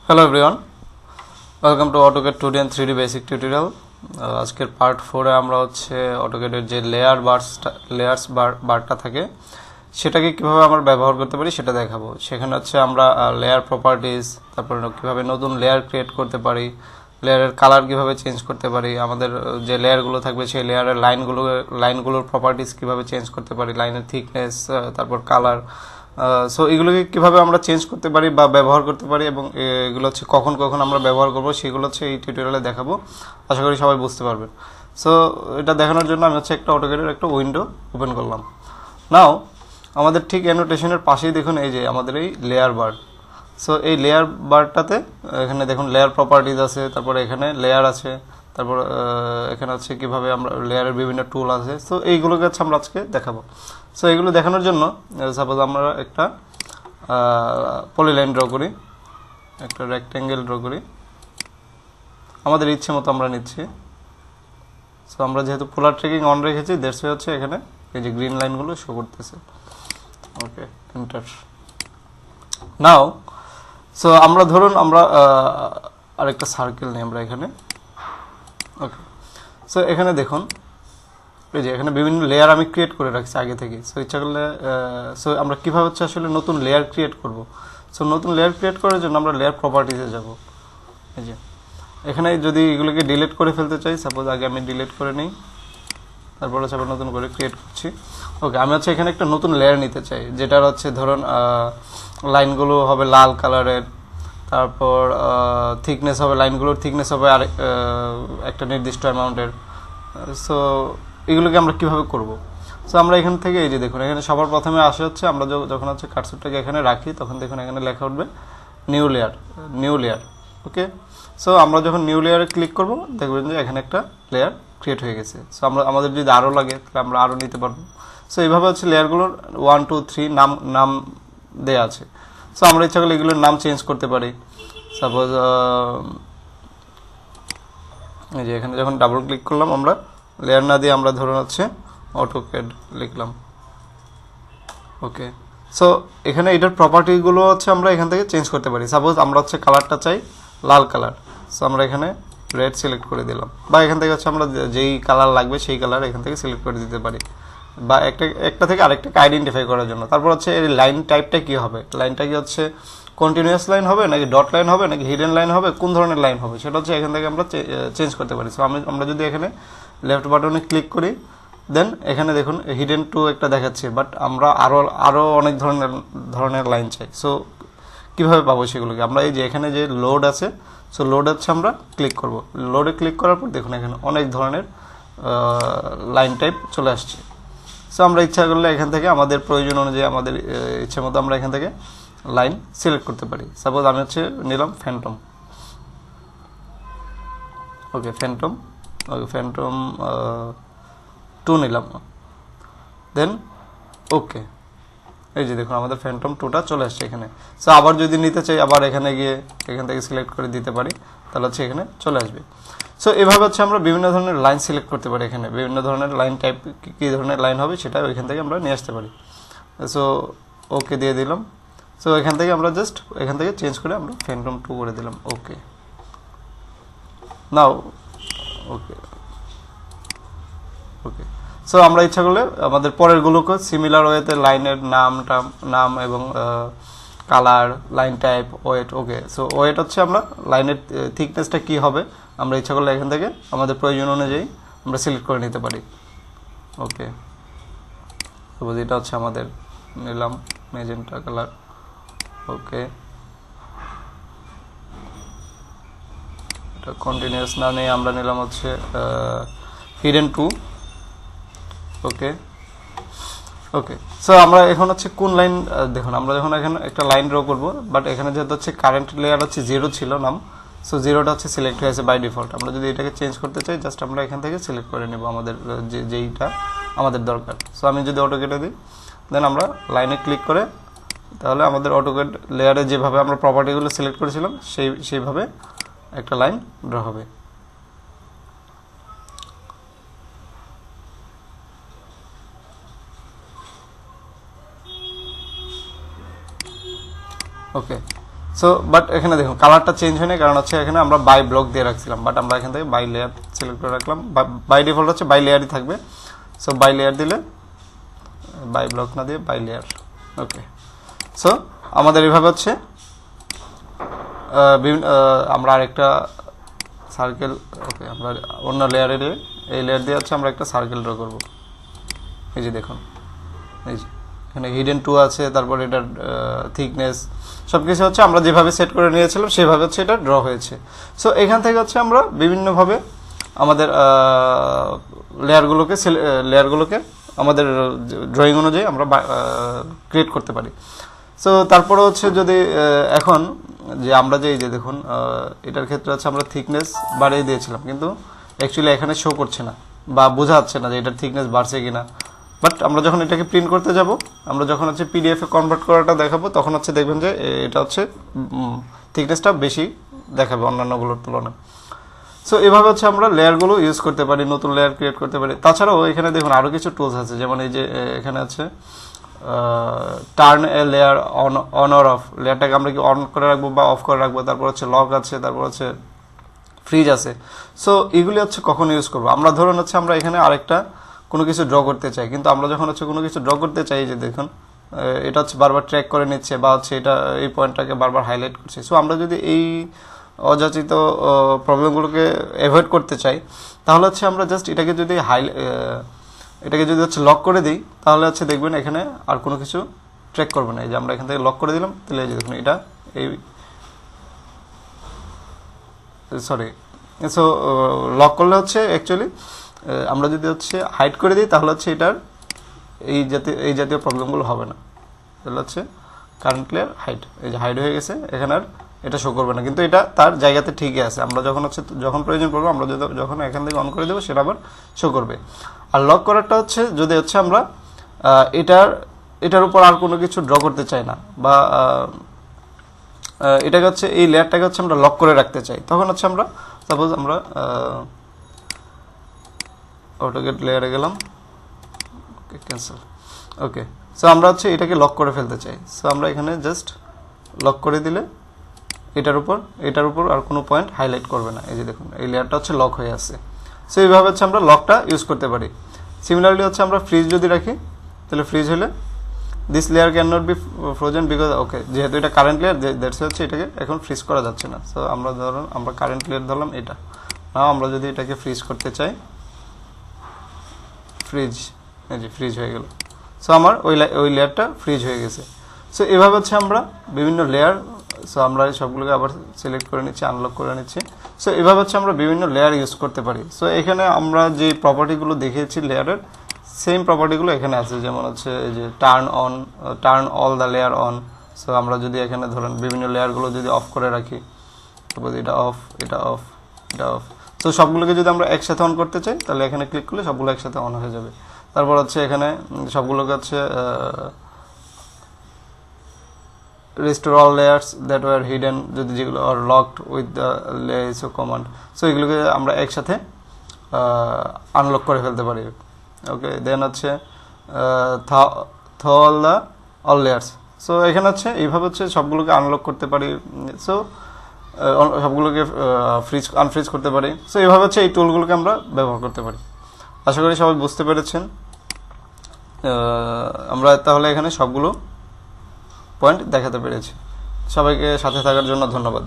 Hello everyone, welcome to AutoCAD 2D and 3D basic tutorial. আজকের part 4 এ আমরা হচ্ছে AutoCAD এর যে লেয়ার্স বারটা থাকে সেটাকে কিভাবে আমরা ব্যবহার করতে পারি সেটা দেখাবো। সেখানে হচ্ছে আমরা লেয়ার প্রপার্টিজ, তারপর কিভাবে নতুন লেয়ার ক্রিয়েট করতে পারি, লেয়ারের কালার কিভাবে চেঞ্জ করতে পারি, আমাদের যে লেয়ারগুলো থাকবে সেই লেয়ারের লাইনগুলোর প্রপার্টিজ কিভাবে চেঞ্জ করতে পারি, লাইনের থিকনেস, তারপর কালার, সো এগুলোকে কিভাবে আমরা চেঞ্জ করতে পারি বা ব্যবহার করতে পারি এবং এগুলো হচ্ছে কখন কখন আমরা ব্যবহার করব সেগুলো হচ্ছে এই টিউটোরিয়ালে দেখাবো। আশা করি সবাই বুঝতে পারবেন। সো এটা দেখানোর জন্য আমি হচ্ছে একটা অটোক্যাডের একটা উইন্ডো ওপেন করলাম। নাও আমাদের ঠিক অ্যানোটেশনের পাশেই দেখুন এই যে আমাদের এই লেয়ার বার। সো এই লেয়ার বারটাতে এখানে দেখুন লেয়ার প্রপার্টিজ আছে, তারপরে এখানে লেয়ার আছে, তারপর এখানে হচ্ছে কিভাবে আমরা লেয়ারের বিভিন্ন টুল আছে। সো এইগুলোকে হচ্ছে আমরা আজকে দেখাবো। সো এগুলো দেখানোর জন্য সাপোজ আমরা একটা পলিলাইন ড্র করি, একটা রেক্ট্যাঙ্গেল ড্র করি, আমাদের ইচ্ছে মতো আমরা নিচ্ছি। সো আমরা যেহেতু পোলার ট্র্যাকিং অন রেখেছি, দ্যাটস ওয়াই হচ্ছে এখানে এই যে গ্রিন লাইনগুলো শো করতেছে। ওকে, এন্টার। নাও সো আমরা ধরুন আমরা আরেকটা সার্কেল নিই আমরা এখানে। ওকে, সো এখানে দেখুন এই যে এখানে বিভিন্ন লেয়ার আমি ক্রিয়েট করে রাখছি আগে থেকে। সো ইচ্ছা করলে সো আমরা কীভাবে হচ্ছে আসলে নতুন লেয়ার ক্রিয়েট করব। সো নতুন লেয়ার ক্রিয়েট করার জন্য আমরা লেয়ার প্রপার্টিজে যাব। এই যে এখানে যদি এগুলোকে ডিলিট করে ফেলতে চাই, সাপোজ আগে আমি ডিলিট করে নিই, তারপর হচ্ছে আবার নতুন করে ক্রিয়েট করছি। ওকে, আমি হচ্ছে এখানে একটা নতুন লেয়ার নিতে চাই, যেটার হচ্ছে ধরুন লাইনগুলো হবে লাল কালারের, তারপর থিকনেস হবে, লাইনগুলোর থিকনেস হবে আর একটা নির্দিষ্ট অ্যামাউন্টের। সো এগুলোকে আমরা কিভাবে করব। সো আমরা এখান থেকে এই যে দেখুন এখানে সবার প্রথমে আসে হচ্ছে আমরা যখন হচ্ছে কার্সরটাকে এখানে রাখি তখন দেখুন এখানে লেখা উঠবে নিউ লেয়ার। ওকে, সো আমরা যখন নিউ লেয়ারে ক্লিক করব দেখবেন যে এখানে একটা লেয়ার ক্রিয়েট হয়ে গেছে। সো আমাদের যদি আরও লাগে তাহলে আমরা আরও নিতে পারবো। সো এইভাবে হচ্ছে লেয়ারগুলোর 1 2 3 নাম দেওয়া আছে। সো আমরা ইচ্ছা করলে এগুলোর নাম চেঞ্জ করতে পারি। সাপোজ এই যে এখানে যখন ডাবল ক্লিক করলাম আমরা লেয়ার না দিয়ে আমরা ধরুন হচ্ছে AutoCAD লিখলাম। ওকে, সো এখানে এটার প্রপার্টিগুলো হচ্ছে আমরা এখান থেকে চেঞ্জ করতে পারি। সাপোজ আমরা হচ্ছে কালারটা চাই লাল কালার, সো আমরা এখানে রেড সিলেক্ট করে দিলাম, বা এখান থেকে হচ্ছে আমরা যেই কালার লাগবে সেই কালার এখান থেকে সিলেক্ট করে দিতে পারি, বা একটা থেকে আরেকটাকে আইডেন্টিফাই করার জন্য। তারপর হচ্ছে এই লাইন টাইপটা কি হবে, লাইনটা কি হচ্ছে কন্টিনিউয়াস লাইন হবে নাকি ডট লাইন হবে নাকি হিডেন লাইন হবে, কোন ধরনের লাইন হবে সেটা হচ্ছে এখান থেকে আমরা চেঞ্জ করতে পারি। সো আমরা যদি এখানে লেফট বাটনে ক্লিক করি দেন এখানে দেখুন হিডেন টু একটা দেখাচ্ছে, বাট আমরা আরও অনেক ধরনের লাইন চাই। সো কীভাবে পাবো সেগুলোকে আমরা এই যে এখানে যে লোড আছে, সো লোড হচ্ছে আমরা ক্লিক করব। লোডে ক্লিক করার পর দেখুন এখানে অনেক ধরনের লাইন টাইপ চলে আসছে। সো আমরা ইচ্ছা করলে এখান থেকে আমাদের প্রয়োজন অনুযায়ী আমাদের ইচ্ছে মতো আমরা এখান থেকে লাইন সিলেক্ট করতে পারি। সাপোজ আমি হচ্ছে নিলাম ফ্যান্টম। ওকে, ফ্যান্টম 2 নিলাম, দেন ওকে, এই যে দেখুন আমাদের ফ্যান্টম 2টা চলে আসছে এখানে। সো আবার যদি নিতে চাই আবার এখানে গিয়ে এখান থেকে সিলেক্ট করে দিতে পারি, তাহলে হচ্ছে এখানে চলে আসবে। সো এভাবে হচ্ছে আমরা বিভিন্ন ধরনের লাইন সিলেক্ট করতে পারি। এখানে বিভিন্ন ধরনের লাইন টাইপ কী ধরনের লাইন হবে সেটা ওইখান থেকে আমরা নিয়ে আসতে পারি। সো ওকে দিয়ে দিলাম। সো এখান থেকে আমরা জাস্ট এখান থেকে চেঞ্জ করে আমরা ফ্যান্টম 2 করে দিলাম। ওকে, নাও ওকে। সো আমরা ইচ্ছা করলে আমাদের পরেরগুলোকে সিমিলার ওয়েতে লাইনের নাম এবং কালার, লাইন টাইপ, ওয়েট। ওকে, সো ওয়েট হচ্ছে আমরা লাইনের থিকনেসটা কি হবে আমরা ইচ্ছা করলে এখান থেকে আমাদের প্রয়োজন অনুযায়ী আমরা সিলেক্ট করে নিতে পারি। ওকে, সাপোজ এটা হচ্ছে আমাদের নিলাম ম্যাজেন্টা কালার। ওকে, এটা কন্টিনিউয়াস না নিয়ে আমরা নিলাম হচ্ছে হিডেন 2। ওকে, সো আমরা এখন হচ্ছে কোন লাইন দেখুন আমরা যখন এখানে একটা লাইন ড্র করবো, বাট এখানে যেহেতু হচ্ছে কারেন্ট লেয়ার হচ্ছে 0 ছিল নাম, সো 0টা হচ্ছে সিলেক্ট হয়েছে বাই ডিফল্ট। আমরা যদি এটাকে চেঞ্জ করতে চাই জাস্ট আমরা এখান থেকে সিলেক্ট করে নেব আমাদের যেইটা আমাদের দরকার। সো আমি যদি AutoCAD দিই দেন আমরা লাইনে ক্লিক করে তাহলে আমাদের AutoCAD লেয়ারে যেভাবে আমরা প্রপার্টিগুলো সিলেক্ট করেছিলাম সেইভাবে একটা লাইন ড্র হবে। ওকে, সো বাট এখানে দেখুন কালারটা চেঞ্জ হয়নি, কারণ হচ্ছে এখানে আমরা বাই ব্লক দিয়ে রাখছিলাম, বাট আমরা এখান থেকে বাই লেয়ার সিলেক্ট করে রাখলাম। বাই ডিফল্ট হচ্ছে বাই লেয়ারই থাকবে। সো বাই লেয়ার দিলে, বাই ব্লক না দিয়ে বাই লেয়ার। ওকে, সো আমাদের এইভাবে হচ্ছে আমরা আরেকটা সার্কেল, ওকে আমরা অন্য লেয়ারে দিয়ে, এই লেয়ার দিয়ে হচ্ছে আমরা একটা সার্কেল ড্র করব। এই যে দেখুন, এই যে এখানে হিডেন 2 আছে, তারপর এটার থিকনেস সব কিছু হচ্ছে আমরা যেভাবে সেট করে নিয়েছিলাম সেভাবে হচ্ছে এটা ড্র হয়েছে। সো এখান থেকে হচ্ছে আমরা বিভিন্নভাবে আমাদের লেয়ারগুলোকে আমাদের ড্রয়িং অনুযায়ী আমরা ক্রিয়েট করতে পারি। সো তারপরে হচ্ছে যদি এখন যে আমরা যে এই যে দেখুন এটার ক্ষেত্রে হচ্ছে আমরা থিকনেস বাড়িয়ে দিয়েছিলাম, কিন্তু অ্যাকচুয়ালি এখানে শো করছে না বা বোঝা যাচ্ছে না যে এটার থিকনেস বাড়ছে কিনা। বাট আমরা যখন এটাকে প্রিন্ট করতে যাব, আমরা যখন হচ্ছে পিডিএফ এ কনভার্ট করাটা দেখাবো, তখন হচ্ছে দেখবেন যে এটা হচ্ছে থিকনেসটা বেশি দেখাবে অন্যান্যগুলোর তুলনায়। সো এভাবে হচ্ছে আমরা লেয়ারগুলো ইউজ করতে পারি, নতুন লেয়ার ক্রিয়েট করতে পারি। তাছাড়াও এখানে দেখুন আরও কিছু টুলস আছে, যেমন এই যে এখানে আছে turn a layer on or off, লেয়ারটাকে আমরা কি অন করে রাখবো বা অফ করে রাখবো। তারপর হচ্ছে লক আছে, তারপর হচ্ছে ফ্রিজ আছে। সো এগুলি হচ্ছে কখন ইউজ করবো, আমরা ধরুন হচ্ছে আমরা এখানে আরেকটা কোনো কিছু ড্র করতে চাই, কিন্তু আমরা যখন হচ্ছে কোনো কিছু ড্র করতে চাই, যে দেখুন এটা হচ্ছে বারবার ট্র্যাক করে নিচ্ছে বা হচ্ছে এটা এই পয়েন্টটাকে বারবার হাইলাইট করছে। সো আমরা যদি এই অযাচিত প্রবলেমগুলোকে অ্যাভয়েড করতে চাই, তাহলে হচ্ছে আমরা জাস্ট এটাকে যদি হচ্ছে লক করে দিই, তাহলে হচ্ছে দেখবেন এখানে আর কোনো কিছু ট্র্যাক করবে না। এই যে আমরা এখান থেকে লক করে দিলাম, তাহলে এই যে দেখুন এটা এই সরি, সো লক করলে হচ্ছে অ্যাকচুয়ালি আমরা যদি হচ্ছে হাইড করে দিই, তাহলে হচ্ছে এটার এই জাতীয় প্রবলেমগুলো হবে না। তাহলে হচ্ছে কারেন্ট লেয়ার হাইড, এই যে হাইড হয়ে গেছে, এখানে আর এটা শো করবে না, কিন্তু এটা তার জায়গাতে ঠিকই আছে। আমরা যখন প্রয়োজন পড়বো, আমরা যখন এখান থেকে অন করে দেবো, সেটা আবার শো করবে। আর লক করারটা হচ্ছে যদি হচ্ছে আমরা এটার উপর আর কোনো কিছু ড্র করতে চাই না, বা এটাকে হচ্ছে এই লেয়ারটাকে হচ্ছে আমরা লক করে রাখতে চাই, তখন হচ্ছে আমরা সাপোজ আমরা AutoCAD লেয়ারে গেলাম, ওকে ক্যান্সেল, ওকে। সো আমরা হচ্ছে এটাকে লক করে ফেলতে চাই। সো আমরা এখানে জাস্ট লক করে দিলে এটার উপর আর কোনো পয়েন্ট হাইলাইট করবে না। এই যে দেখুন এই লেয়ারটা হচ্ছে লক হয়ে আছে। সো এইভাবে হচ্ছে আমরা লকটা ইউজ করতে পারি। সিমিলারলি হচ্ছে আমরা ফ্রিজ যদি রাখি, তাহলে ফ্রিজ হলে this layer can not be frozen because, okay, যেহেতু এটা কারেন্ট লেয়ার, দ্যাটস হচ্ছে এটাকে এখন ফ্রিজ করা যাচ্ছে না। সো আমরা কারেন্ট লেয়ার ধরলাম এটা। নাও আমরা যদি এটাকে ফ্রিজ করতে চাই, ফ্রিজ, এই যে ফ্রিজ হয়ে গেল। সো আমার ওই লেয়ারটা ফ্রিজ হয়ে গেছে। সো এভাবে হচ্ছে আমরা বিভিন্ন লেয়ার, সো আমরা সবগুলোকে আবার সিলেক্ট করে নিচ্ছি, আনলক করে নিচ্ছি। সো এভাবে হচ্ছে আমরা বিভিন্ন লেয়ার ইউজ করতে পারি। সো এখানে আমরা যে প্রপার্টিগুলো দেখিয়েছি লেয়ারের, সেম প্রপার্টিগুলো এখানে আছে, যেমন হচ্ছে এই যে turn all the layer on. So আমরা যদি এখানে ধরেন বিভিন্ন লেয়ারগুলো যদি অফ করে রাখি, তারপর এটা অফ, এটা অফ, এটা অফ। সো সবগুলোকে যদি আমরা একসাথে অন করতে চাই, তাহলে এখানে ক্লিক করলে সবগুলো একসাথে অন হয়ে যাবে। তারপর হচ্ছে এখানে সবগুলোকে হচ্ছে restore all layers that were hidden, যদি যেগুলো আর locked with the layers command. So এগুলোকে আমরা একসাথে আনলক করে ফেলতে পারি। ওকে, দেন হচ্ছে অল লেয়ার্স। সো এখানে হচ্ছে এইভাবে হচ্ছে সবগুলোকে আনলক করতে পারি। সো সবগুলোকে আনফ্রিজ করতে পারি। সো এইভাবে হচ্ছে এই টুলগুলোকে আমরা ব্যবহার করতে পারি। আশা করি সবাই বুঝতে পেরেছেন। আমরা তাহলে এখানে সবগুলো পয়েন্ট দেখাতে পেরেছি। সবাইকে সাথে থাকার জন্য ধন্যবাদ।